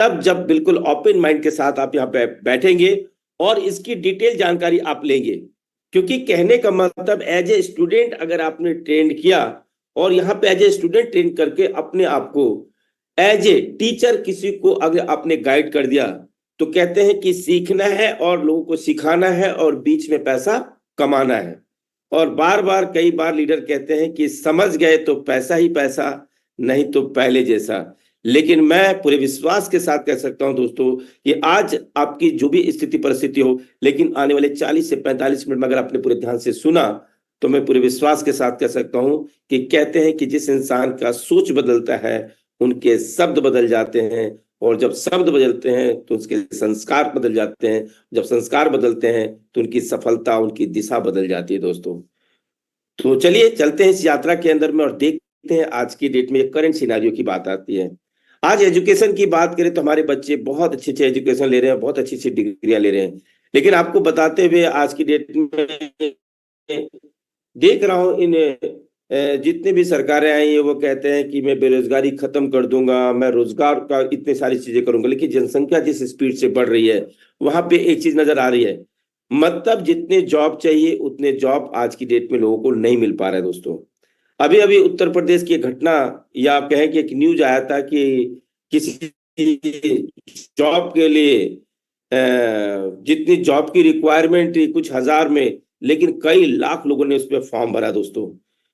तब जब बिल्कुल ओपन माइंड के साथ आप यहाँ पे बैठेंगे और इसकी डिटेल जानकारी आप लेंगे। क्योंकि कहने का मतलब एज ए स्टूडेंट अगर आपने ट्रेन किया और यहाँ पे एज ए स्टूडेंट ट्रेन करके अपने आप को एज ए टीचर किसी को अगर आपने गाइड कर दिया, तो कहते हैं कि सीखना है और लोगों को सिखाना है और बीच में पैसा कमाना है। और बार बार कई बार लीडर कहते हैं कि समझ गए तो पैसा ही पैसा, नहीं तो पहले जैसा। लेकिन मैं पूरे विश्वास के साथ कह सकता हूं दोस्तों कि आज आपकी जो भी स्थिति परिस्थिति हो, लेकिन आने वाले 40 से 45 मिनट में अगर आपने पूरे ध्यान से सुना, तो मैं पूरे विश्वास के साथ कह सकता हूं कि कहते हैं कि जिस इंसान का सोच बदलता है उनके शब्द बदल जाते हैं, और जब शब्द बदलते हैं तो उसके संस्कार बदल जाते हैं, जब संस्कार बदलते हैं तो उनकी सफलता, उनकी दिशा बदल जाती है दोस्तों। तो चलिए चलते हैं इस यात्रा के अंदर में और देखते हैं आज की डेट में करंट सिनेरियो की बात आती है। आज एजुकेशन की बात करें तो हमारे बच्चे बहुत अच्छे अच्छे एजुकेशन ले रहे हैं, बहुत अच्छी अच्छी डिग्रियां ले रहे हैं। लेकिन आपको बताते हुए आज की डेट में देख रहा हूं इन जितने भी सरकारें आई है वो कहते हैं कि मैं बेरोजगारी खत्म कर दूंगा, मैं रोजगार का इतनी सारी चीजें करूंगा। लेकिन जनसंख्या जिस स्पीड से बढ़ रही है वहां पे एक चीज नजर आ रही है, मतलब जितने जॉब चाहिए उतने जॉब आज की डेट में लोगों को नहीं मिल पा रहा है दोस्तों। अभी अभी उत्तर प्रदेश की घटना, या आप कहें कि एक न्यूज आया था कि किसी जॉब के लिए जितनी जॉब की रिक्वायरमेंट थी कुछ हजार में, लेकिन कई लाख लोगों ने उस पर फॉर्म भरा दोस्तों।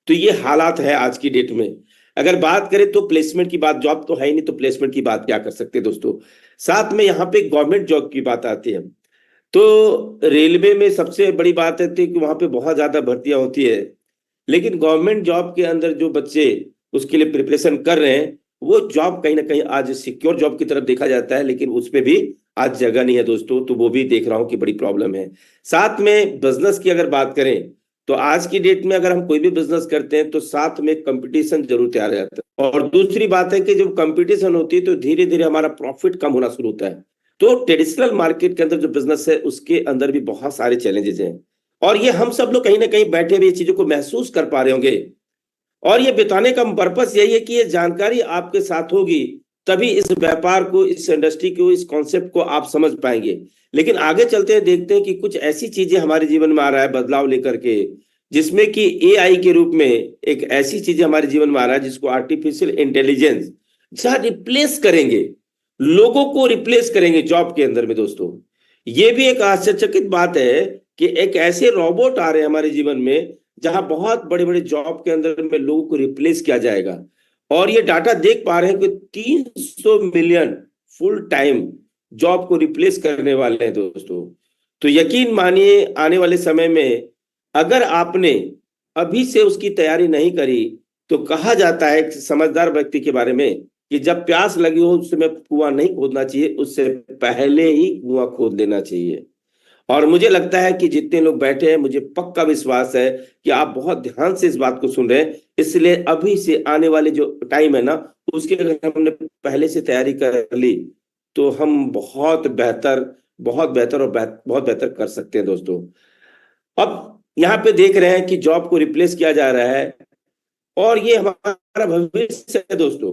तो ये हालात है आज की डेट में। अगर बात करें तो प्लेसमेंट की बात, जॉब तो है ही नहीं तो प्लेसमेंट की बात क्या कर सकते हैं दोस्तों। साथ में यहाँ पे गवर्नमेंट जॉब की बात आती है, तो रेलवे में सबसे बड़ी बात है कि वहां पे बहुत ज्यादा भर्तियां होती है। लेकिन गवर्नमेंट जॉब के अंदर जो बच्चे उसके लिए प्रिपरेशन कर रहे हैं, वो जॉब कहीं ना कहीं आज सिक्योर जॉब की तरफ देखा जाता है, लेकिन उसमें भी आज जगह नहीं है दोस्तों। तो वो भी देख रहा हूं कि बड़ी प्रॉब्लम है। साथ में बिजनेस की अगर बात करें तो आज की डेट में अगर हम कोई भी बिजनेस करते हैं तो साथ में कंपटीशन जरूर तैयार रहता है। और दूसरी बात है कि जब कंपटीशन होती है तो धीरे धीरे हमारा प्रॉफिट कम होना शुरू होता है। तो ट्रेडिशनल मार्केट के अंदर जो बिजनेस है उसके अंदर भी बहुत सारे चैलेंजेस हैं, और ये हम सब लोग कहीं ना कहीं बैठे हुए चीजों को महसूस कर पा रहे होंगे। और ये बताने का पर्पस यही है कि ये जानकारी आपके साथ होगी तभी इस व्यापार को, इस इंडस्ट्री को, इस कॉन्सेप्ट को आप समझ पाएंगे। लेकिन आगे चलते हैं देखते हैं कि कुछ ऐसी चीजें हमारे जीवन में आ रहा है बदलाव लेकर के, जिसमें कि एआई के रूप में एक ऐसी चीजें हमारे जीवन में आ रहा है जिसको आर्टिफिशियल इंटेलिजेंस जहां रिप्लेस करेंगे, लोगों को रिप्लेस करेंगे जॉब के अंदर में दोस्तों। ये भी एक आश्चर्यचकित बात है कि एक ऐसे रोबोट आ रहे हैं हमारे जीवन में जहां बहुत बड़े बड़े जॉब के अंदर में लोगों को रिप्लेस किया जाएगा। और ये डाटा देख पा रहे हैं कि 300 मिलियन फुल टाइम जॉब को रिप्लेस करने वाले हैं दोस्तों। तो यकीन मानिए आने वाले समय में अगर आपने अभी से उसकी तैयारी नहीं करी, तो कहा जाता है एक समझदार व्यक्ति के बारे में कि जब प्यास लगी हो उस समय कुआं नहीं खोदना चाहिए, उससे पहले ही कुआं खोद लेना चाहिए। और मुझे लगता है कि जितने लोग बैठे हैं, मुझे पक्का विश्वास है कि आप बहुत ध्यान से इस बात को सुन रहे हैं। इसलिए अभी से आने वाले जो टाइम है ना, उसके अगर हमने पहले से तैयारी कर ली तो हम बहुत बेहतर, बहुत बेहतर और बहुत बेहतर कर सकते हैं दोस्तों। अब यहाँ पे देख रहे हैं कि जॉब को रिप्लेस किया जा रहा है और ये हमारा भविष्य है दोस्तों।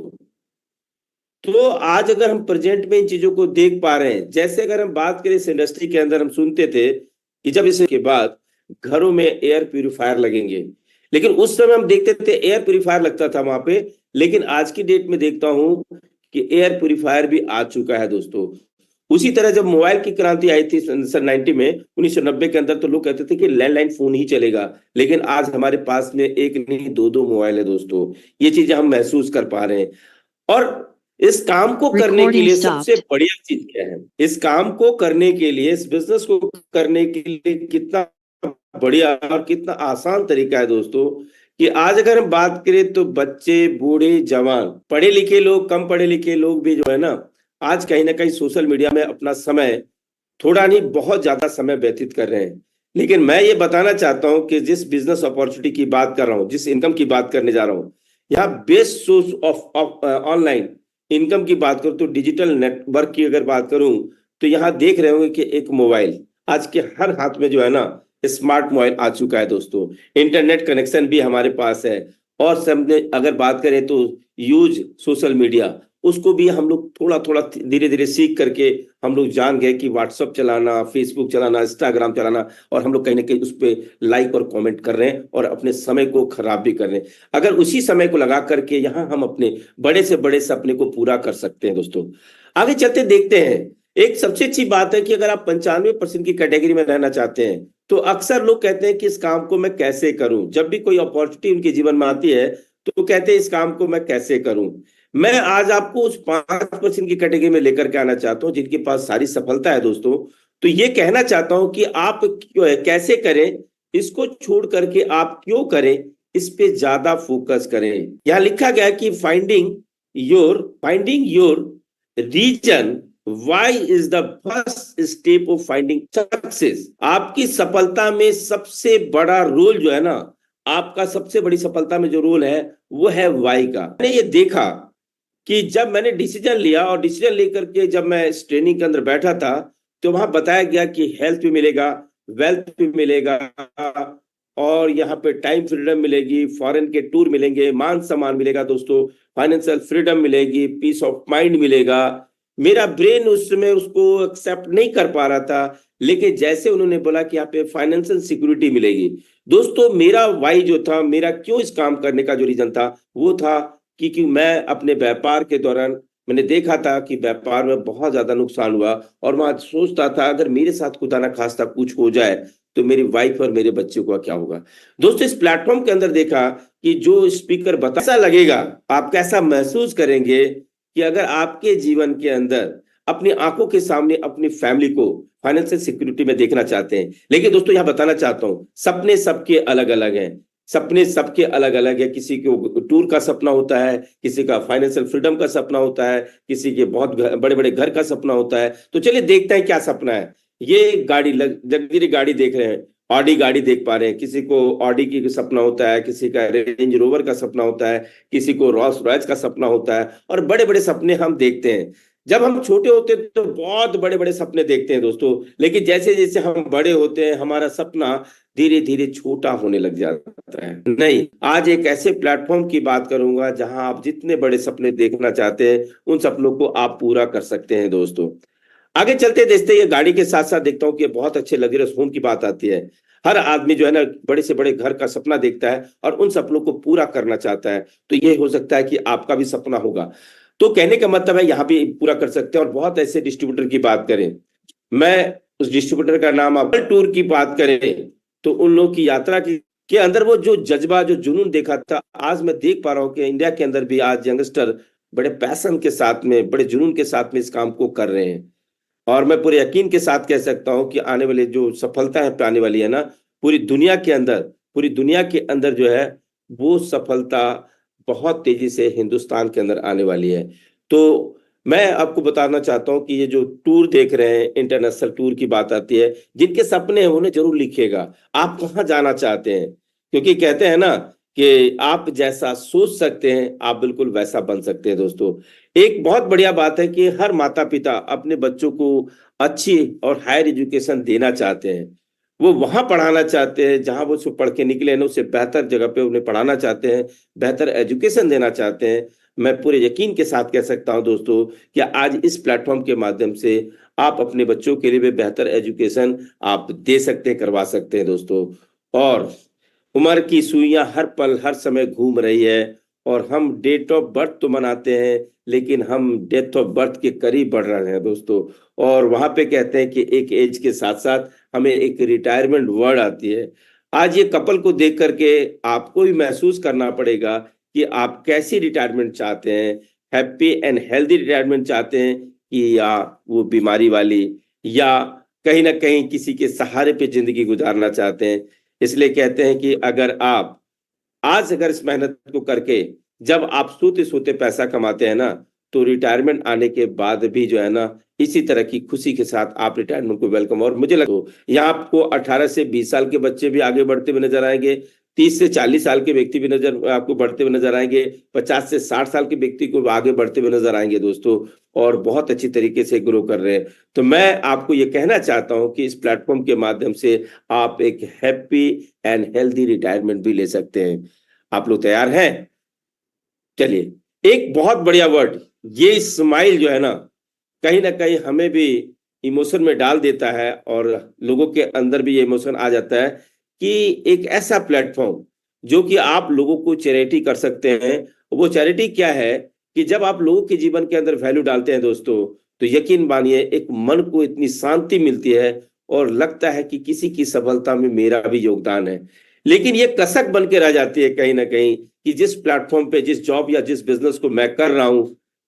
तो आज अगर हम प्रेजेंट में इन चीजों को देख पा रहे हैं, जैसे अगर हम बात करें इस इंडस्ट्री के अंदर, हम सुनते थे कि जब इसके बाद घरों में एयर प्यूरिफायर लगेंगे, लेकिन उस समय हम देखते थे एयर प्यूरिफायर लगता था वहां पे। लेकिन आज की डेट में देखता हूं कि एयर प्यूरिफायर भी आ चुका है दोस्तों। उसी तरह जब मोबाइल की क्रांति आई थी सन 90 में, 1990 के अंदर, तो लोग कहते थे कि लैंडलाइन फोन ही चलेगा। लेकिन आज हमारे पास में एक नहीं दो दो मोबाइल है दोस्तों। ये चीजें हम महसूस कर पा रहे हैं। और इस काम को करने के लिए सबसे बढ़िया चीज क्या है, इस काम को करने के लिए, इस बिजनेस को करने के लिए कितना बढ़िया और कितना आसान तरीका है दोस्तों, कि आज अगर हम बात करें तो बच्चे, बूढ़े, जवान, पढ़े लिखे लोग, कम पढ़े लिखे लोग भी जो है ना, आज कहीं ना कहीं सोशल मीडिया में अपना समय, थोड़ा नहीं बहुत ज्यादा समय व्यतीत कर रहे हैं। लेकिन मैं ये बताना चाहता हूं कि जिस बिजनेस अपॉर्चुनिटी की बात कर रहा हूं, जिस इनकम की बात करने जा रहा हूं, यहाँ best source of online income की बात करूं तो डिजिटल नेटवर्क की अगर बात करूं तो यहाँ देख रहे होंगे कि एक मोबाइल आज के हर हाथ में जो है ना, स्मार्ट मोबाइल आ चुका है दोस्तों। इंटरनेट कनेक्शन भी हमारे पास है। और सबने अगर बात करें तो यूज सोशल मीडिया, उसको भी हम लोग थोड़ा थोड़ा धीरे धीरे सीख करके हम लोग जान गए कि व्हाट्सअप चलाना, फेसबुक चलाना, इंस्टाग्राम चलाना, और हम लोग कहीं ना कहीं उस पर लाइक और कमेंट कर रहे हैं और अपने समय को खराब भी कर रहे हैं। अगर उसी समय को लगा करके यहाँ हम अपने बड़े से बड़े सपने को पूरा कर सकते हैं दोस्तों। आगे चलते देखते हैं। एक सबसे अच्छी बात है कि अगर आप 95% की कैटेगरी में रहना चाहते हैं तो अक्सर लोग कहते हैं कि इस काम को मैं कैसे करूं। जब भी कोई अपॉर्चुनिटी उनके जीवन में आती है तो कहते हैं इस काम को मैं कैसे करूं। मैं आज आपको उस 5% की कैटेगरी में लेकर के आना चाहता हूं जिनके पास सारी सफलता है दोस्तों। तो ये कहना चाहता हूं कि आप कैसे करें, इसको छोड़ करके आप क्यों करें, इस पे ज्यादा फोकस करें। यहां लिखा गया है कि finding your reason why is the first step of finding success. आपकी सफलता में सबसे बड़ा रोल जो है ना, आपका सबसे बड़ी सफलता में जो रोल है वो है वाई का। मैंने ये देखा कि जब मैंने डिसीजन लिया और डिसीजन लेकर के जब मैं इस ट्रेनिंग के अंदर बैठा था तो वहां बताया गया कि हेल्थ भी मिलेगा, वेल्थ भी मिलेगा, और यहाँ पे टाइम फ्रीडम मिलेगी, फॉरेन के टूर मिलेंगे, मान सम्मान मिलेगा दोस्तों, फाइनेंशियल फ्रीडम मिलेगी, पीस ऑफ माइंड मिलेगा। मेरा ब्रेन उस समय उसको एक्सेप्ट नहीं कर पा रहा था, लेकिन जैसे उन्होंने बोला कि यहाँ पे फाइनेंशियल सिक्योरिटी मिलेगी दोस्तों, मेरा वाई जो था, मेरा क्यों इस काम करने का जो रीजन था वो था क्योंकि मैं अपने व्यापार के दौरान मैंने देखा था कि व्यापार में बहुत ज्यादा नुकसान हुआ, और मैं सोचता था अगर मेरे साथ खुदा ना खास्ता कुछ हो जाए तो मेरी वाइफ और मेरे बच्चे को क्या होगा। दोस्तों इस प्लेटफॉर्म के अंदर देखा कि जो स्पीकर बता, कैसा लगेगा, आप कैसा महसूस करेंगे कि अगर आपके जीवन के अंदर अपनी आंखों के सामने अपनी फैमिली को फाइनेंशियल सिक्योरिटी में देखना चाहते हैं। लेकिन दोस्तों यहां बताना चाहता हूं, सपने सबके अलग अलग हैं, सपने सबके अलग अलग है। किसी को टूर का सपना होता है, किसी का फाइनेंशियल फ्रीडम का सपना होता है, किसी के बहुत बड़े बड़े घर का सपना होता है। तो चलिए देखते हैं क्या सपना है। ये गाड़ी लग्जरी गाड़ी देख रहे हैं, ऑडी गाड़ी देख पा रहे हैं, किसी को ऑडी की सपना होता है, किसी का रेंज रोवर का सपना होता है, किसी को रॉल्स रॉयस का सपना होता है, और बड़े बड़े सपने हम देखते हैं। जब हम छोटे होते हैं तो बहुत बड़े बड़े सपने देखते हैं दोस्तों, लेकिन जैसे जैसे हम बड़े होते हैं हमारा सपना धीरे धीरे छोटा होने लग जाता है। नहीं, आज एक ऐसे प्लेटफॉर्म की बात करूंगा जहां आप जितने बड़े सपने देखना चाहते हैं उन सपनों को आप पूरा कर सकते हैं दोस्तों। आगे चलते देखते ये गाड़ी के साथ साथ देखता हूँ कि बहुत अच्छे लग्जरियस होम की बात आती है। हर आदमी जो है ना बड़े से बड़े घर का सपना देखता है और उन सपनों को पूरा करना चाहता है। तो ये हो सकता है कि आपका भी सपना होगा। तो कहने का मतलब है यहाँ भी पूरा कर सकते हैं। और बहुत ऐसे डिस्ट्रीब्यूटर की बात करें, मैं उस डिस्ट्रीब्यूटर का नाम आप टूर की बात करें तो उन लोगों की यात्रा के अंदर वो जो जज्बा जो जुनून देखा था, आज मैं देख पा रहा हूँ कि इंडिया के अंदर भी आज यंगस्टर बड़े पैशन के साथ में, बड़े जुनून के साथ में इस काम को कर रहे हैं। और मैं पूरे यकीन के साथ कह सकता हूं कि आने वाली जो सफलता है आने वाली है ना, पूरी दुनिया के अंदर, पूरी दुनिया के अंदर जो है वो सफलता बहुत तेजी से हिंदुस्तान के अंदर आने वाली है। तो मैं आपको बताना चाहता हूं कि ये जो टूर देख रहे हैं, इंटरनेशनल टूर की बात आती है, जिनके सपने हैं उन्हें जरूर लिखिएगा आप कहाँ जाना चाहते हैं। क्योंकि कहते हैं ना कि आप जैसा सोच सकते हैं आप बिल्कुल वैसा बन सकते हैं दोस्तों। एक बहुत बढ़िया बात है कि हर माता पिता अपने बच्चों को अच्छी और हायर एजुकेशन देना चाहते हैं। वो वहां पढ़ाना चाहते हैं जहां वो पढ़ के निकले ना, उससे बेहतर जगह पे उन्हें पढ़ाना चाहते हैं, बेहतर एजुकेशन देना चाहते हैं। मैं पूरे यकीन के साथ कह सकता हूं दोस्तों कि आज इस प्लेटफॉर्म के माध्यम से आप अपने बच्चों के लिए भी बेहतर एजुकेशन आप दे सकते हैं, करवा सकते हैं दोस्तों। और उम्र की सुइयां हर पल हर समय घूम रही है, और हम डेट ऑफ बर्थ तो मनाते हैं लेकिन हम डेथ ऑफ बर्थ के करीब बढ़ रहे हैं दोस्तों। और वहां पे कहते हैं कि एक एज के साथ साथ हमें एक रिटायरमेंट वर्ड आती है। आज ये कपल को देख करके आपको भी महसूस करना पड़ेगा कि आप कैसी रिटायरमेंट चाहते हैं, हैप्पी एंड हेल्दी रिटायरमेंट चाहते हैं कि या वो बीमारी वाली, या कहीं ना कहीं किसी के सहारे पे जिंदगी गुजारना चाहते हैं। इसलिए कहते हैं कि अगर आप आज अगर इस मेहनत को करके जब आप सोते सोते पैसा कमाते हैं ना, तो रिटायरमेंट आने के बाद भी जो है ना इसी तरह की खुशी के साथ आप रिटायरमेंट को वेलकम। और मुझे लगता है यहाँ आपको 18 से 20 साल के बच्चे भी आगे बढ़ते हुए नजर आएंगे, 30 से 40 साल के व्यक्ति भी नजर आपको बढ़ते हुए नजर आएंगे, 50 से 60 साल के व्यक्ति को आगे बढ़ते हुए नजर आएंगे दोस्तों, और बहुत अच्छी तरीके से ग्रो कर रहे हैं। तो मैं आपको ये कहना चाहता हूं कि इस प्लेटफॉर्म के माध्यम से आप एक हैप्पी एंड हेल्दी रिटायरमेंट भी ले सकते हैं। आप लोग तैयार हैं? चलिए, एक बहुत बढ़िया वर्ड ये स्माइल जो है ना कहीं हमें भी इमोशन में डाल देता है और लोगों के अंदर भी ये इमोशन आ जाता है कि एक ऐसा प्लेटफॉर्म जो कि आप लोगों को चैरिटी कर सकते हैं। वो चैरिटी क्या है कि जब आप लोगों के जीवन के अंदर वैल्यू डालते हैं दोस्तों, तो यकीन मानिए एक मन को इतनी शांति मिलती है और लगता है कि किसी की सफलता में मेरा भी योगदान है। लेकिन ये कसक बन के रह जाती है कहीं ना कहीं कि जिस प्लेटफॉर्म पे, जिस जॉब या जिस बिजनेस को मैं कर रहा हूं,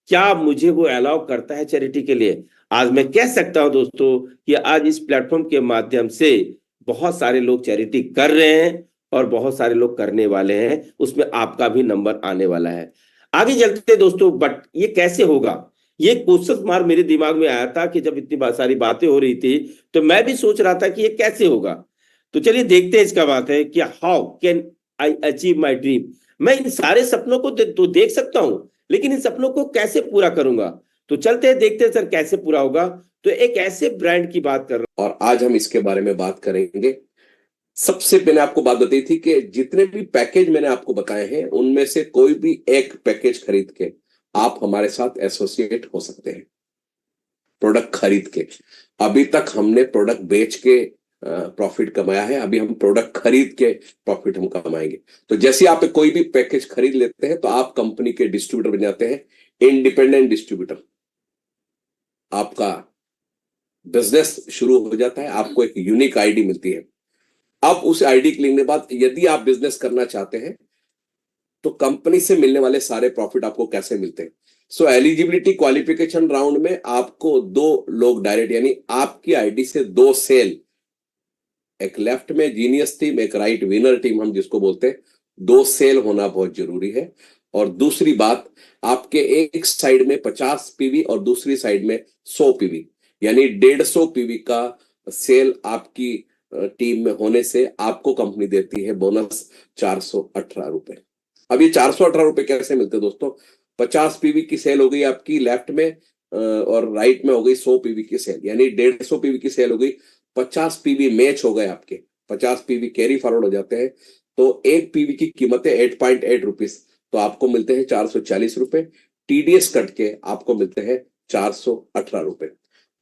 क्या मुझे वो अलाउ करता है चैरिटी के लिए। आज मैं कह सकता हूं दोस्तों कि आज इस प्लेटफॉर्म के माध्यम से बहुत सारे लोग चैरिटी कर रहे हैं और बहुत सारे लोग करने वाले हैं, उसमें आपका भी नंबर आने वाला है। आगे चलते दोस्तों, बट ये कैसे होगा, ये क्वेश्चन मार्क मेरे दिमाग में आया था कि जब इतनी सारी बातें हो रही थी तो मैं भी सोच रहा था कि ये कैसे होगा। तो चलिए देखते हैं इसका बात है कि how can I achieve my dream. मैं इन सारे सपनों को तो देख सकता हूं, लेकिन इन सपनों को कैसे पूरा करूंगा। तो चलते हैं देखते हैं सर कैसे पूरा होगा। तो एक ऐसे ब्रांड की बात कर रहा हूं और आज हम इसके बारे में बात करेंगे। सबसे मैंने आपको बात बताई थी कि जितने भी पैकेज मैंने आपको बताए हैं उनमें से कोई भी एक पैकेज खरीद के आप हमारे साथ एसोसिएट हो सकते हैं। प्रोडक्ट खरीद के, अभी तक हमने प्रोडक्ट बेच के प्रॉफिट कमाया है, अभी हम प्रोडक्ट खरीद के प्रॉफिट हम कमाएंगे। तो जैसे आप कोई भी पैकेज खरीद लेते हैं तो आप कंपनी के डिस्ट्रीब्यूटर बन जाते हैं, इंडिपेंडेंट डिस्ट्रीब्यूटर। आपका बिजनेस शुरू हो जाता है, आपको एक यूनिक आईडी मिलती है। अब उस आईडी के लेने के बाद यदि आप बिजनेस करना चाहते हैं तो कंपनी से मिलने वाले सारे प्रॉफिट आपको कैसे मिलते हैं। सो एलिजिबिलिटी क्वालिफिकेशन राउंड में आपको 2 लोग डायरेक्ट, यानी आपकी आईडी से 2 सेल, एक लेफ्ट में जीनियस टीम, एक राइट विनर टीम हम जिसको बोलते हैं, 2 सेल होना बहुत जरूरी है। और दूसरी बात, आपके एक साइड में 50 पीवी और दूसरी साइड में 100 पीवी, यानी 150 पीवी का सेल आपकी टीम में होने से आपको कंपनी देती है बोनस 418 रुपए। अब ये 418 रुपए कैसे मिलते हैं दोस्तों। 50 पीवी की सेल हो गई आपकी लेफ्ट में और राइट में हो गई 100 पीवी की सेल, यानी 150 पीवी की सेल हो गई। 50 पीवी मैच हो गए आपके, 50 पीवी कैरी फॉरवर्ड हो जाते हैं, तो एक पीवी की कीमत है 8.8 रुपीज, तो आपको मिलते हैं 440 रुपए। टीडीएस कट के आपको मिलते हैं 418 रुपए।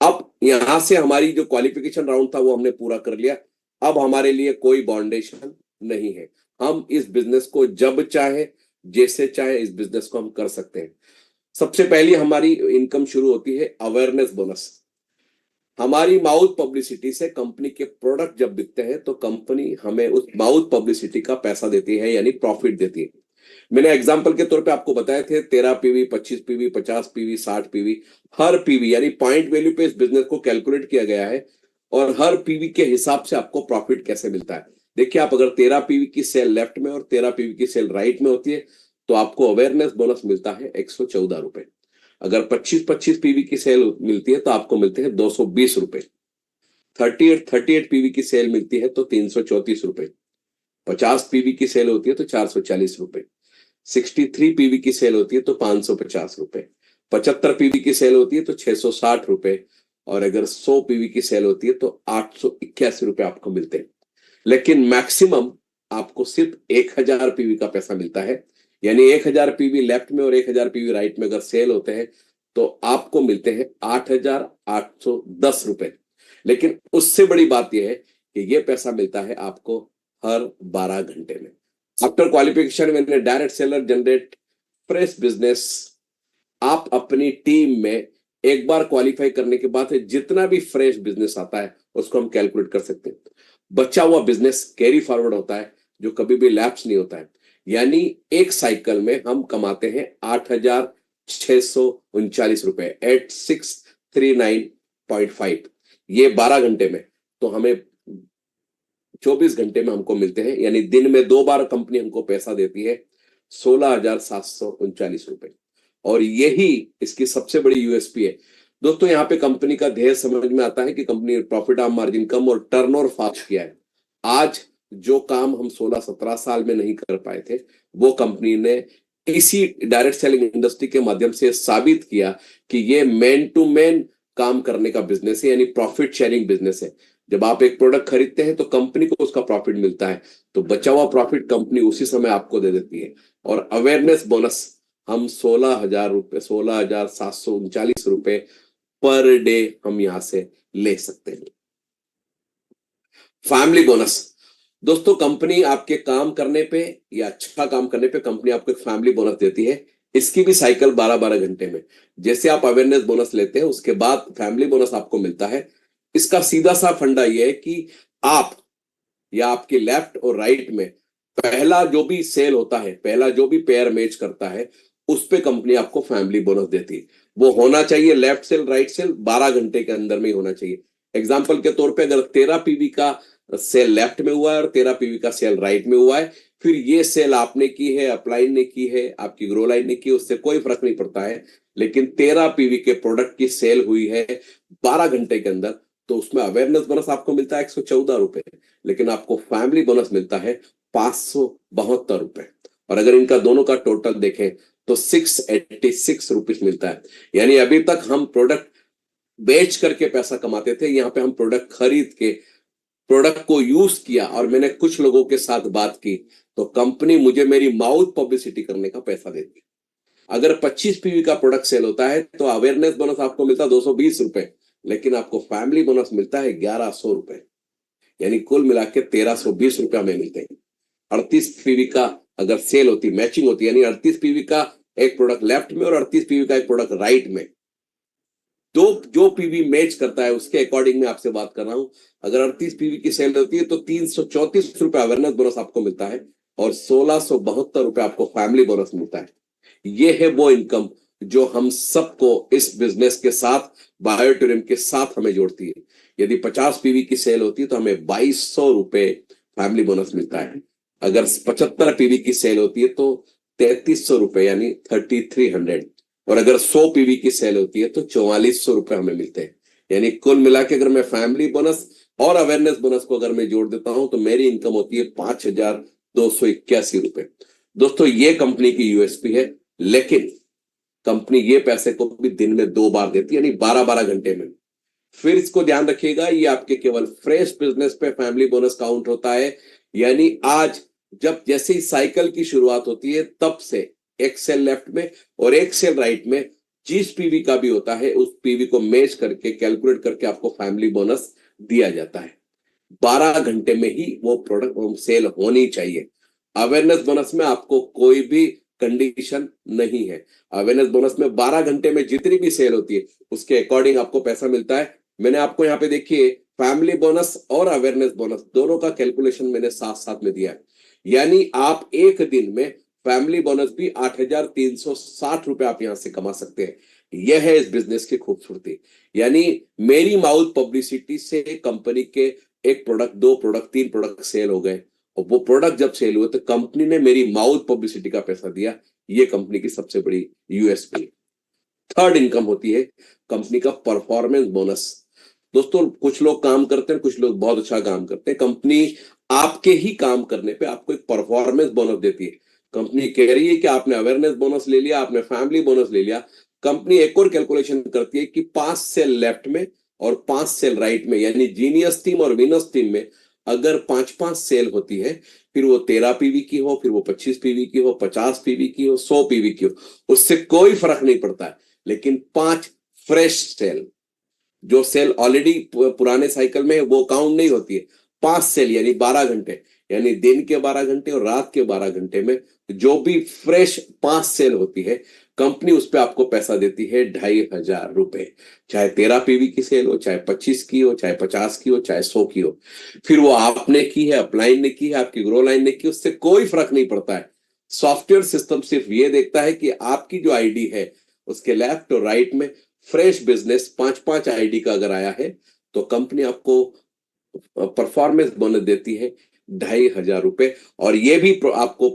अब यहां से हमारी जो क्वालिफिकेशन राउंड था वो हमने पूरा कर लिया। अब हमारे लिए कोई बाउंडेशन नहीं है, हम इस बिजनेस को जब चाहे जैसे चाहे इस बिजनेस को हम कर सकते हैं। सबसे पहली हमारी इनकम शुरू होती है अवेयरनेस बोनस। हमारी माउथ पब्लिसिटी से कंपनी के प्रोडक्ट जब बिकते हैं तो कंपनी हमें उस माउथ पब्लिसिटी का पैसा देती है, यानी प्रॉफिट देती है। मैंने एग्जांपल के तौर पे आपको बताए थे 13 पीवी, 25 पीवी, 50 पीवी, 60 पीवी। हर पीवी यानी पॉइंट वैल्यू पे इस बिजनेस को कैलकुलेट किया गया है और हर पीवी के हिसाब से आपको प्रॉफिट कैसे मिलता है। देखिए, आप अगर 13 पीवी की सेल लेफ्ट में और 13 पीवी की सेल राइट में होती है तो आपको अवेयरनेस बोनस मिलता है 114 रुपए। अगर 25-25 पीवी की सेल मिलती है तो आपको मिलते हैं 220 रुपए। 38 पीवी की सेल मिलती है तो 334 रुपए। 50 पीवी की सेल होती है तो 440 रुपए। 63 पीवी की सेल होती है तो 550 रुपए। 75 पीवी की सेल होती है तो 660 रुपए। और अगर 100 पीवी की सेल होती है तो 881 रुपए आपको मिलते हैं। लेकिन मैक्सिमम आपको सिर्फ 1000 पीवी का पैसा मिलता है, यानी 1000 पीवी लेफ्ट में और 1000 पीवी राइट में अगर सेल होते हैं तो आपको मिलते हैं 8810 रुपए। लेकिन उससे बड़ी बात यह है कि यह पैसा मिलता है आपको हर 12 घंटे में। आफ्टर क्वालिफिकेशन मैंने direct seller generate fresh business, आप अपनी टीम में एक बार क्वालिफाई करने के बाद जितना भी फ्रेश बिजनेस आता है उसको हम कैलकुलेट कर सकते हैं। बचा हुआ बिजनेस कैरी फॉरवर्ड होता है जो कभी भी लैप्स नहीं होता है, यानी एक साइकिल में हम कमाते हैं 8639 रुपए, 8639.5। ये 12 घंटे में, तो हमें 24 घंटे में हमको मिलते हैं, यानी दिन में 2 बार कंपनी हमको पैसा देती है 16,739 रुपए। और यही इसकी सबसे बड़ी यूएसपी है दोस्तों। यहाँ पे कंपनी का ध्येय समझ में आता है कि कंपनी प्रॉफिट ऑफ मार्जिन कम और टर्नओवर फास्ट किया है। आज जो काम हम 16-17 साल में नहीं कर पाए थे वो कंपनी ने इसी डायरेक्ट सेलिंग इंडस्ट्री के माध्यम से साबित किया कि ये मैन टू मैन काम करने का बिजनेस है, यानी प्रॉफिट शेयरिंग बिजनेस है। जब आप एक प्रोडक्ट खरीदते हैं तो कंपनी को उसका प्रॉफिट मिलता है, तो बचा हुआ प्रॉफिट कंपनी उसी समय आपको दे देती है। और अवेयरनेस बोनस हम 16,000 रुपए, 16,739 रुपए पर डे हम यहां से ले सकते हैं। फैमिली बोनस, दोस्तों कंपनी आपके काम करने पे या अच्छा काम करने पे कंपनी आपको एक फैमिली बोनस देती है। इसकी भी साइकिल 12-12 घंटे में। जैसे आप अवेयरनेस बोनस लेते हैं उसके बाद फैमिली बोनस आपको मिलता है। इसका सीधा सा फंडा यह है कि आप या आपके लेफ्ट और राइट में पहला जो भी सेल होता है, पहला जो भी पेयर मैच करता है, उस पे कंपनी आपको फैमिली बोनस देती है। वो होना चाहिए लेफ्ट सेल राइट सेल 12 घंटे के अंदर में ही होना चाहिए। एग्जाम्पल के तौर पे अगर 13 पीवी का सेल लेफ्ट में हुआ है और 13 पीवी का सेल राइट में हुआ है, फिर ये सेल आपने की है, अपलाइन ने की है, आपकी ग्रो लाइन ने की, उससे कोई फर्क नहीं पड़ता है। लेकिन 13 पीवी के प्रोडक्ट की सेल हुई है 12 घंटे के अंदर, तो उसमें अवेयरनेस बोनस आपको मिलता है 114 रुपए, लेकिन आपको फैमिली बोनस मिलता है 572 रुपए। और अगर इनका दोनों का टोटल देखें तो 686 रुपीज मिलता है। यानी अभी तक हम प्रोडक्ट बेच करके पैसा कमाते थे, यहाँ पे हम प्रोडक्ट खरीद के प्रोडक्ट को यूज किया। और मैंने कुछ लोगों के साथ बात की तो कंपनी मुझे मेरी माउथ पब्लिसिटी करने का पैसा देती है। अगर 25 पीवी का प्रोडक्ट सेल होता है तो अवेयरनेस बोनस आपको मिलता है 220 रुपए, लेकिन आपको फैमिली बोनस मिलता है 1100 रुपए। यानी कुल मिला के 1320 रुपया में मिलते हैं। 38 पीवी का अगर सेल होती, मैचिंग होती, यानी 38 पीवी का एक प्रोडक्ट लेफ्ट में और 38 पीवी का एक प्रोडक्ट राइट में, तो जो पीवी मैच करता है उसके अकॉर्डिंग मैं आपसे बात कर रहा हूं। अगर 38 पीवी की सेल होती है तो 334 रुपए अवेयरनेस बोनस आपको मिलता है और 1672 रुपए आपको फैमिली बोनस मिलता है। ये है वो इनकम जो हम सबको इस बिजनेस के साथ, बायोटूरिज्म के साथ हमें जोड़ती है। यदि 50 पीवी की सेल होती है तो हमें 2200 रुपए फैमिली बोनस मिलता है। अगर 75 पीवी की सेल होती है तो 3300 रुपए यानी 3300। और अगर 100 पीवी की सेल होती है तो 4400 रुपए हमें मिलते हैं। यानी कुल मिला के अगर मैं फैमिली बोनस और अवेयरनेस बोनस को अगर मैं जोड़ देता हूं तो मेरी इनकम होती है 5281 रुपए। दोस्तों ये कंपनी की यूएसपी है, लेकिन कंपनी ये पैसे को भी दिन में 2 बार देती है, यानी 12-12 घंटे में। फिर इसको ध्यान रखिएगा, ये आपके केवल फ्रेश बिजनेस पे फैमिली बोनस काउंट होता है। यानी आज जब जैसे ही साइकिल की शुरुआत होती है तब से एक सेल लेफ्ट में और एक सेल राइट में जिस पीवी का भी होता है उस पीवी को मैच करके कैलकुलेट करके आपको फैमिली बोनस दिया जाता है। 12 घंटे में ही वो प्रोडक्ट सेल होनी चाहिए। अवेयरनेस बोनस में आपको कोई भी कंडीशन नहीं है। अवेयरनेस बोनस में 12 घंटे में जितनी भी सेल होती है उसके अकॉर्डिंग आपको पैसा मिलता है। मैंने आपको यहाँ पे देखिए फैमिली बोनस और अवेयरनेस बोनस दोनों का कैलकुलेशन मैंने साथ साथ में दिया है। यानी आप एक दिन में फैमिली बोनस भी 8,360 रुपए आप यहां से कमा सकते हैं। यह है इस बिजनेस की खूबसूरती। यानी मेरी माउथ पब्लिसिटी से कंपनी के एक प्रोडक्ट, 2 प्रोडक्ट, 3 प्रोडक्ट सेल हो गए और वो प्रोडक्ट जब सेल हुए तो कंपनी ने मेरी माउथ पब्लिसिटी का पैसा दिया। ये कंपनी की सबसे बड़ी यूएसपी। थर्ड इनकम होती है कंपनी का परफॉर्मेंस बोनस। दोस्तों कुछ लोग काम करते हैं, कुछ लोग बहुत अच्छा काम करते हैं। कंपनी आपके ही काम करने पे आपको एक परफॉर्मेंस बोनस देती है। कंपनी कह रही है कि आपने अवेयरनेस बोनस ले लिया, आपने फैमिली बोनस ले लिया। कंपनी एक और कैलकुलेशन करती है कि 5 सेल लेफ्ट में और 5 सेल राइट में, यानी जीनियस टीम और विनस टीम में अगर 5-5 सेल होती है, फिर वो 13 पीवी की हो, फिर वो 25 पीवी की हो, 50 पीवी की हो, 100 पीवी की हो, उससे कोई फर्क नहीं पड़ता है। लेकिन 5 फ्रेश सेल, जो सेल ऑलरेडी पुराने साइकिल में है वो काउंट नहीं होती है। 5 सेल यानी 12 घंटे, यानी दिन के 12 घंटे और रात के 12 घंटे में जो भी फ्रेश 5 सेल होती है कंपनी उस पर आपको पैसा देती है 2,500 रुपए। चाहे 13 पीवी की सेल हो, चाहे 25 की हो, चाहे 50 की हो, चाहे 100 की हो। फिर वो आपने की है, अपलाइन ने की है, आपकी ग्रो लाइन ने की, उससे कोई फर्क नहीं पड़ता है। सॉफ्टवेयर सिस्टम सिर्फ ये देखता है कि आपकी जो आईडी है उसके लेफ्ट और राइट में फ्रेश बिजनेस 5-5 आईडी का अगर आया है तो कंपनी आपको परफॉर्मेंस बोनस देती है 2,500 रुपए। और ये भी आपको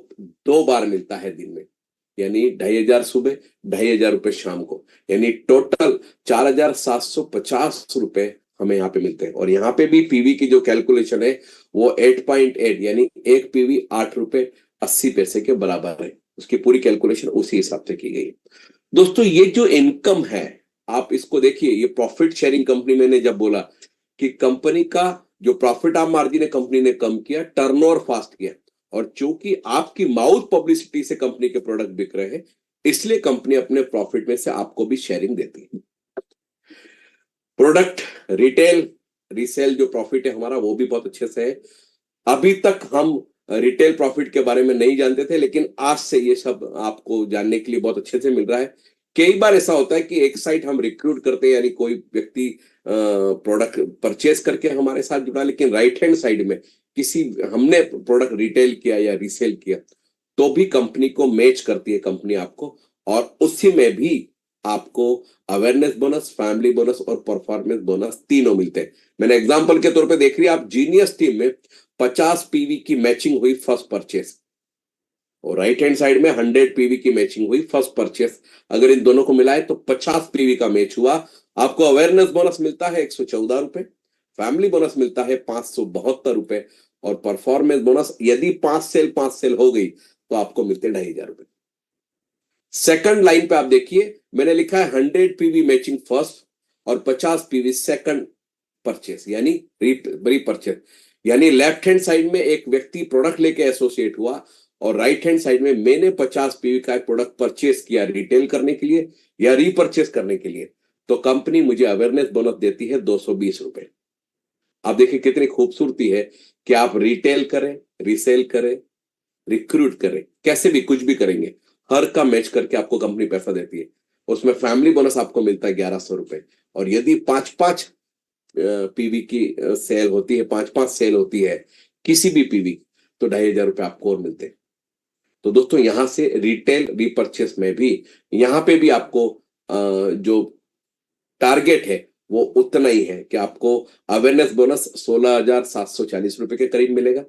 2 बार मिलता है दिन में, यानी 2,500 सुबह, 2,500 रुपए शाम को। यानी टोटल 4,750 रुपए हमें यहाँ पे मिलते हैं। और यहाँ पे भी पीवी की जो कैलकुलेशन है वो 8.8 यानी एक पीवी 8 रुपए 80 पैसे के बराबर है। उसकी पूरी कैलकुलेशन उसी हिसाब से की गई। दोस्तों ये जो इनकम है आप इसको देखिए, ये प्रॉफिट शेयरिंग कंपनी, मैंने जब बोला कि कंपनी का जो प्रॉफिट ऑफ मार्जिन है कंपनी ने कम किया, टर्नओवर फास्ट किया। और चूंकि आपकी माउथ पब्लिसिटी से कंपनी के प्रोडक्ट बिक रहे हैं इसलिए कंपनी अपने प्रॉफिट में से आपको भी शेयरिंग देती है। प्रोडक्ट रिटेल रीसेल जो प्रॉफिट है हमारा वो भी बहुत अच्छे से है। अभी तक हम रिटेल प्रॉफिट के बारे में नहीं जानते थे, लेकिन आज से ये सब आपको जानने के लिए बहुत अच्छे से मिल रहा है। कई बार ऐसा होता है कि एक साइड हम रिक्रूट करते हैं, यानी कोई व्यक्ति प्रोडक्ट परचेस करके हमारे साथ जुड़ा, लेकिन राइट हैंड साइड में किसी हमने प्रोडक्ट रिटेल किया या रीसेल किया तो भी कंपनी को मैच करती है कंपनी आपको, और उसी में भी आपको अवेयरनेस बोनस, फैमिली बोनस और परफॉर्मेंस बोनस तीनों मिलते हैं। मैंने एग्जांपल के तौर पे देख लिया, आप जीनियस टीम में 50 पीवी की मैचिंग हुई फर्स्ट परचेस, और राइट हैंड साइड में 100 पीवी की मैचिंग हुई फर्स्ट परचेस। अगर इन दोनों को मिलाए तो 50 पीवी का मैच हुआ। आपको अवेयरनेस बोनस मिलता है 114 रुपए, फैमिली बोनस मिलता है 572 रुपए, और परफॉर्मेंस बोनस यदि 5 सेल हो गई तो आपको मिलते 2500 रुपए। सेकंड लाइन पे आप देखिए, मैंने लिखा है 100 पीवी मैचिंग फर्स्ट और 50 पीवी सेकंड परचेस, यानी रीपरचेस। यानी लेफ्ट हैंड साइड में एक व्यक्ति प्रोडक्ट लेके एसोसिएट हुआ, और राइट हैंड साइड में मैंने 50 पीवी का प्रोडक्ट परचेस किया रिटेल करने के लिए या रीपरचेस करने के लिए, तो कंपनी मुझे अवेयरनेस बोनस देती है 220 रुपए। आप देखिए कितनी खूबसूरती है कि आप रिटेल करें, रीसेल करें, रिक्रूट करें, कैसे भी कुछ भी करेंगे, हर का मैच करके आपको कंपनी पैसा देती है। उसमें फैमिली बोनस आपको मिलता है 1100 रुपए, और यदि 5-5 पीवी की सेल होती है, 5-5 सेल होती है किसी भी पीवी, तो 2500 रुपए आपको और मिलते हैं। तो दोस्तों यहां से रिटेल रीपरचेस में भी यहां पे भी आपको जो टारगेट है वो उतना ही है कि आपको अवेयरनेस बोनस 16,740 रुपए के करीब मिलेगा,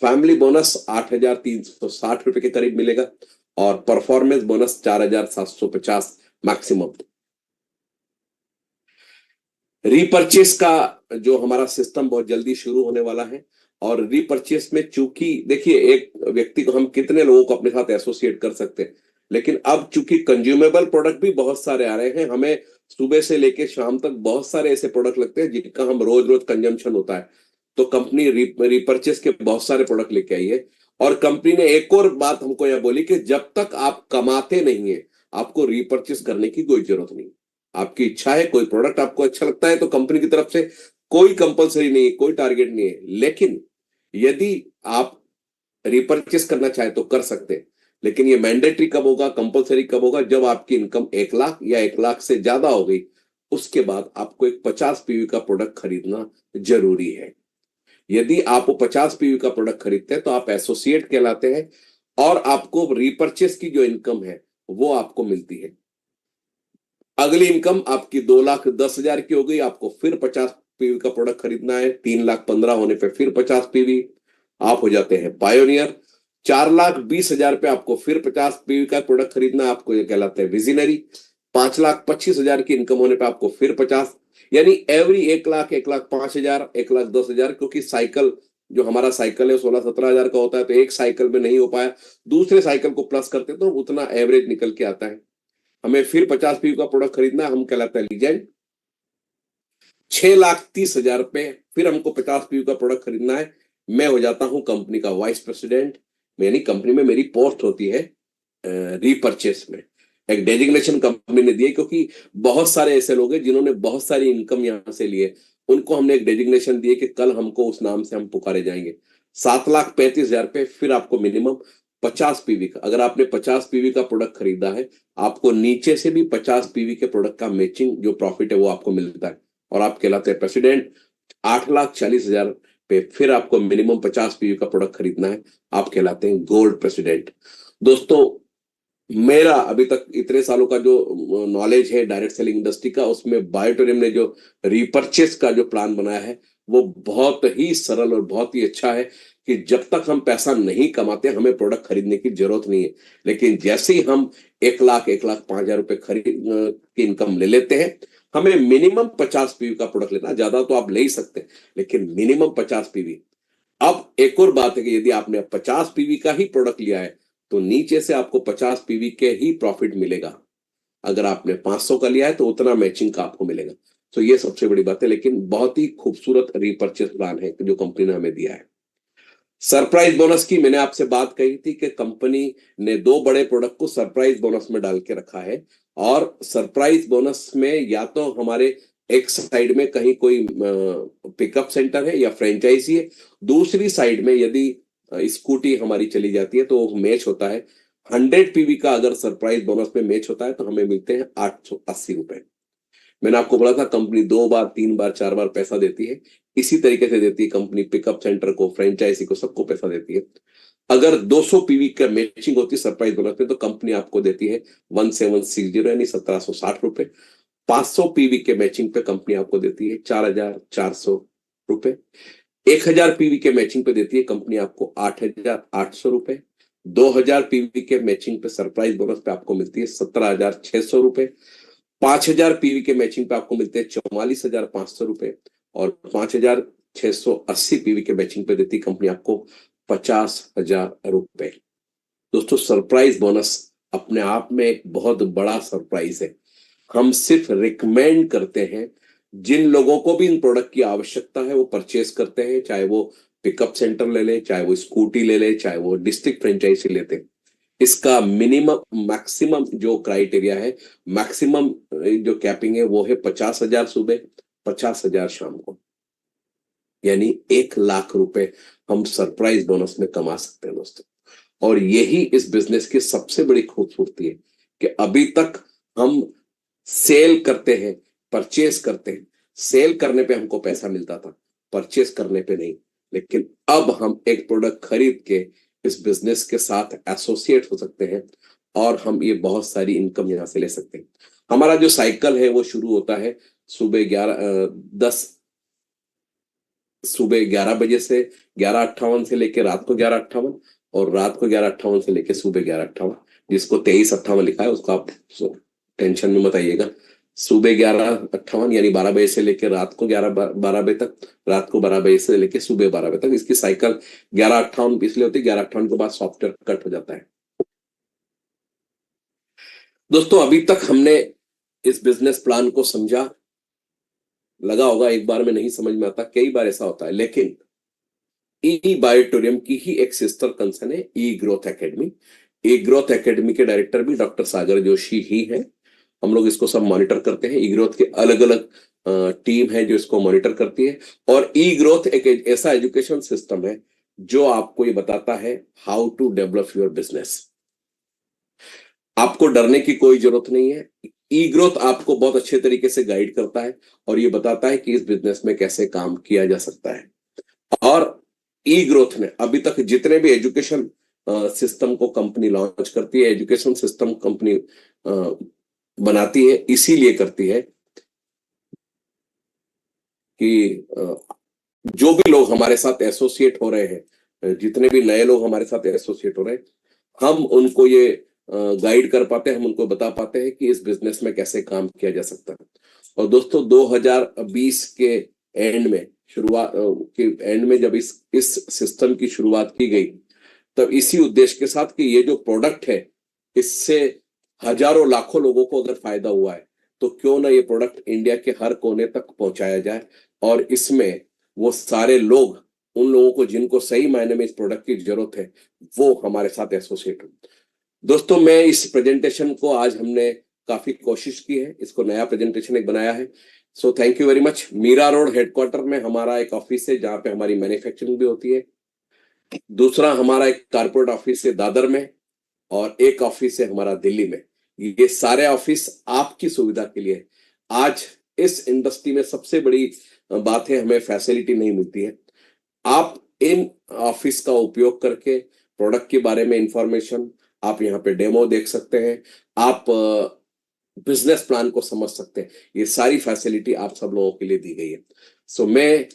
फैमिली बोनस 8,360 रुपए के करीब मिलेगा, और परफॉर्मेंस बोनस 4,750 मैक्सिमम। रीपरचेस का जो हमारा सिस्टम बहुत जल्दी शुरू होने वाला है, और रीपरचेस में चूंकि देखिए एक व्यक्ति को हम कितने लोगों को अपने साथ एसोसिएट कर सकते हैं, लेकिन अब चूंकि कंज्यूमेबल प्रोडक्ट भी बहुत सारे आ रहे हैं, हमें सुबह से लेके शाम तक बहुत सारे ऐसे प्रोडक्ट लगते हैं जिनका हम रोज रोज कंजम्पशन होता है, तो कंपनी रीपरचेस के बहुत सारे प्रोडक्ट लेके आई है। और कंपनी ने एक और बात हमको यह बोली कि जब तक आप कमाते नहीं है आपको रीपरचेस करने की कोई जरूरत नहीं। आपकी इच्छा है, कोई प्रोडक्ट आपको अच्छा लगता है तो कंपनी की तरफ से कोई कंपलसरी नहीं है, कोई टारगेट नहीं है, लेकिन यदि आप रिपर्चेस करना चाहे तो कर सकते हैं। लेकिन ये मैंडेटरी कब होगा, कंपलसरी कब होगा, जब आपकी इनकम 1 लाख या 1 लाख से ज्यादा हो गई, उसके बाद आपको एक 50 पीवी का प्रोडक्ट खरीदना जरूरी है। यदि आप वो 50 पीवी का प्रोडक्ट खरीदते हैं तो आप एसोसिएट कहलाते हैं, और आपको रिपर्चेस की जो इनकम है वो आपको मिलती है। अगली इनकम आपकी 2,10,000 की हो गई, आपको फिर 50 पीवी का प्रोडक्ट खरीदना है, 3,15,000 होने पे फिर 50 पीवी, आप हो जाते हैं पायोनियर। 4,20,000 पे आपको फिर 50 पीवी का प्रोडक्ट खरीदना है, आपको ये कहलाते हैं विजनरी। 5,25,000 की इनकम होने पे आपको फिर 50, यानी एवरी 1 लाख, 1,05,000, 1,10,000, क्योंकि साइकिल जो हमारा साइकिल है 16-17 हजार का होता है, तो एक साइकिल में नहीं हो पाया, दूसरे साइकिल को प्लस करते तो उतना एवरेज निकल के आता है। हमें फिर 50 पीवी का प्रोडक्ट खरीदना है, हम कहलाते हैं लीजेंड। 6,30,000 पे फिर हमको 50 पीवी का प्रोडक्ट खरीदना है, मैं हो जाता हूं कंपनी का वाइस प्रेसिडेंट, यानी कंपनी में मेरी पोस्ट होती है रीपरचेस में। एक डेजिग्नेशन कंपनी ने दिए, क्योंकि बहुत सारे ऐसे लोग हैं जिन्होंने बहुत सारी इनकम यहां से लिए, उनको हमने एक डेजिग्नेशन दिए कि कल हमको उस नाम से हम पुकारे जाएंगे। 7,35,000 पे फिर आपको मिनिमम 50 पीवी का, अगर आपने 50 पीवी का प्रोडक्ट खरीदा है, आपको नीचे से भी 50 पीवी के प्रोडक्ट का मैचिंग जो प्रॉफिट है वो आपको मिलता है, और आप कहलाते हैं प्रेसिडेंट। 8,40,000 पे फिर आपको मिनिमम 50 पीवी का प्रोडक्ट खरीदना है, आप कहलाते हैं गोल्ड प्रेसिडेंट। दोस्तों मेरा अभी तक इतने सालों का जो नॉलेज है डायरेक्ट सेलिंग इंडस्ट्री का, उसमें बायोटेरियम ने जो रिपर्चेस का जो प्लान बनाया है वो बहुत ही सरल और बहुत ही अच्छा है, कि जब तक हम पैसा नहीं कमाते हमें प्रोडक्ट खरीदने की जरूरत नहीं है, लेकिन जैसे ही हम 1 लाख, 1,05,000 रुपए खरीद की इनकम ले लेते हैं, हमें मिनिमम 50 पीवी का प्रोडक्ट लेना, ज्यादा तो आप ले ही सकते हैं लेकिन मिनिमम 50 पीवी। अब एक और बात है कि यदि आपने 50 पीवी का ही प्रोडक्ट लिया है तो नीचे से आपको 50 पीवी के ही प्रॉफिट मिलेगा। अगर आपने 500 का लिया है तो उतना मैचिंग का आपको मिलेगा। तो ये सबसे बड़ी बात है, लेकिन बहुत ही खूबसूरत रिपर्चेस प्लान है जो कंपनी ने हमें दिया है। सरप्राइज बोनस की मैंने आपसे बात कही थी कि कंपनी ने 2 बड़े प्रोडक्ट को सरप्राइज बोनस में डाल के रखा है, और सरप्राइज बोनस में या तो हमारे एक साइड में कहीं कोई पिकअप सेंटर है या फ्रेंचाइजी है, दूसरी साइड में यदि स्कूटी हमारी चली जाती है तो मैच होता है। 100 पीवी का अगर सरप्राइज बोनस में मैच होता है तो हमें मिलते हैं 880 रुपए। मैंने आपको बोला था कंपनी 2 बार 3 बार 4 बार पैसा देती है, इसी तरीके से देती है कंपनी पिकअप सेंटर को, फ्रेंचाइजी को, सबको पैसा देती है। अगर 200 पीवी का मैचिंग होती है सरप्राइज बोनस में तो कंपनी आपको देती है 1760 यानी 1760 रुपए। 500 पीवी के मैचिंग पे कंपनी आपको देती है 4400 रुपए। 1000 पीवी के मैचिंग पे देती है कंपनी आपको 8800 रुपए। 2000 पीवी के मैचिंग पे सरप्राइज बोनस पे आपको मिलती है 17600 रुपए। 5000 पीवी के मैचिंग पे आपको मिलते हैं 44500 रुपए, और 5680 पीवी के मैचिंग पे देती कंपनी आपको 50,000 रुपए। दोस्तों, सरप्राइज बोनस अपने आप में एक बहुत बड़ा सरप्राइज है। हम सिर्फ रिकमेंड करते हैं, जिन लोगों को भी इन प्रोडक्ट की आवश्यकता है वो परचेस करते हैं, चाहे वो पिकअप सेंटर ले ले, चाहे वो स्कूटी ले ले, चाहे वो डिस्ट्रिक्ट फ्रेंचाइजी लेते हैं। इसका मिनिमम मैक्सिमम जो क्राइटेरिया है, मैक्सिमम जो कैपिंग है वो है 50,000 सुबह, 50,000 शाम को, यानी 1,00,000 रुपए हम सरप्राइज बोनस में कमा सकते हैं दोस्तों। और यही इस बिजनेस की सबसे बड़ी खूबसूरती है कि अभी तक हम सेल करते हैं, परचेस करते हैं। सेल करने पे हमको पैसा मिलता था, परचेस करने पे नहीं। लेकिन अब हम एक प्रोडक्ट खरीद के इस बिजनेस के साथ एसोसिएट हो सकते हैं और हम ये बहुत सारी इनकम यहाँ से ले सकते हैं। हमारा जो साइकिल है वो शुरू होता है सुबह 11 बजे से 11:58 से लेकर रात को 11:58, और रात को 11:58 से लेकर सुबह 11:58। जिसको 23:58 लिखा है उसको आप टेंशन में मत आइएगा। सुबह 11:58 यानी 12 बजे से लेकर रात को 12 बजे तक, रात को 12 बजे से लेकर सुबह 12 बजे तक। इसकी साइकिल 11:58 इसलिए होती है, 11:58 के बाद सॉफ्टवेयर कट हो जाता है। दोस्तों, अभी तक हमने इस बिजनेस प्लान को समझा, लगा होगा एक बार में नहीं समझ में आता, कई बार ऐसा होता है। लेकिन ई बायोटोरियम की ही एक सिस्टर कंसर्न है ई ग्रोथ एकेडमी। ई ग्रोथ एकेडमी के डायरेक्टर भी डॉक्टर सागर जोशी ही है। हम लोग इसको सब मॉनिटर करते हैं। ई ग्रोथ के अलग अलग टीम है जो इसको मॉनिटर करती है। और ई ग्रोथ एक ऐसा एजुकेशन सिस्टम है जो आपको ये बताता है how to develop your business. आपको डरने की कोई जरूरत नहीं है। ई ग्रोथ आपको बहुत अच्छे तरीके से गाइड करता है और ये बताता है कि इस बिजनेस में कैसे काम किया जा सकता है। और ई ग्रोथ ने अभी तक जितने भी एजुकेशन सिस्टम को कंपनी लॉन्च करती है, एजुकेशन सिस्टम कंपनी बनाती है, इसीलिए करती है कि जो भी लोग हमारे साथ एसोसिएट हो रहे हैं, जितने भी नए लोग हमारे साथ एसोसिएट हो रहे हैं, हम उनको ये गाइड कर पाते हैं, हम उनको बता पाते हैं कि इस बिजनेस में कैसे काम किया जा सकता है। और दोस्तों, 2020 के एंड में जब इस सिस्टम की शुरुआत की गई, तब इसी उद्देश्य के साथ कि ये जो प्रोडक्ट है इससे हजारों लाखों लोगों को अगर फायदा हुआ है तो क्यों ना ये प्रोडक्ट इंडिया के हर कोने तक पहुंचाया जाए और इसमें वो सारे लोग, उन लोगों को जिनको सही मायने में इस प्रोडक्ट की जरूरत है, वो हमारे साथ एसोसिएट हो। दोस्तों, मैं इस प्रेजेंटेशन को आज हमने काफी कोशिश की है, इसको नया प्रेजेंटेशन एक बनाया है। So thank you very much. Meera road headquarter में हमारा एक ऑफिस है जहां पे हमारी मैन्युफैक्चरिंग भी होती है। दूसरा हमारा एक कारपोरेट ऑफिस है दादर में, और एक ऑफिस है हमारा दिल्ली में। ये सारे ऑफिस आपकी सुविधा के लिए। आज इस इंडस्ट्री में सबसे बड़ी बात है, हमें फैसिलिटी नहीं मिलती है। आप इन ऑफिस का उपयोग करके प्रोडक्ट के बारे में इंफॉर्मेशन, आप यहाँ पे डेमो देख सकते हैं, आप बिजनेस प्लान को समझ सकते हैं। ये सारी फैसिलिटी आप सब लोगों के लिए दी गई है। सो मैं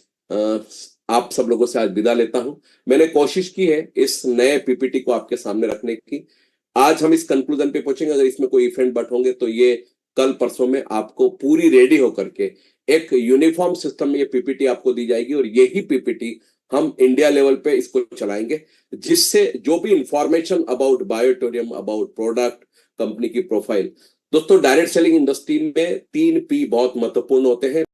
आप सब लोगों से आज विदा लेता हूं। मैंने कोशिश की है इस नए पीपीटी को आपके सामने रखने की। आज हम इस कंक्लूजन पे पहुंचेंगे। अगर इसमें कोई इफेक्ट बट होंगे तो ये कल परसों में आपको पूरी रेडी होकर के एक यूनिफॉर्म सिस्टम में ये पीपीटी आपको दी जाएगी, और यही पीपीटी हम इंडिया लेवल पे इसको चलाएंगे, जिससे जो भी इंफॉर्मेशन अबाउट बायोटोरियम, अबाउट प्रोडक्ट, कंपनी की प्रोफाइल। दोस्तों, डायरेक्ट सेलिंग इंडस्ट्री में 3 P बहुत महत्वपूर्ण होते हैं।